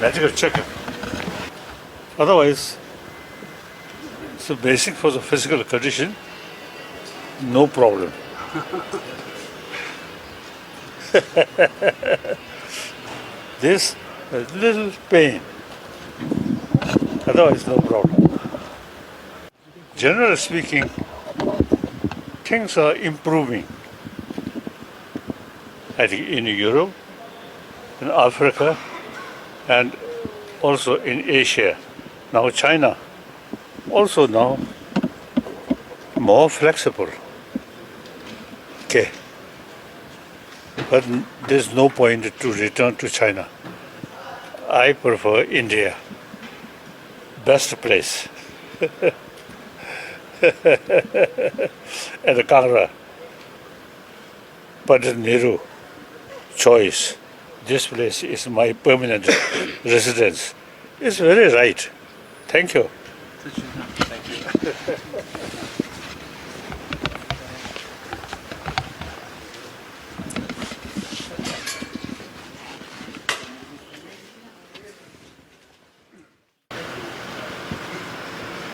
medical checkup. Otherwise, it's a basic for the physical condition, no problem. This a little pain, otherwise no problem. Generally speaking, things are improving. I think in Europe, in Africa, and also in Asia. Now China, also now more flexible. Okay. But there's no point to return to China. I prefer India. Best place. And Kangra. But Nehru choice. This place is my permanent residence. It's very right. Thank you. Thank you.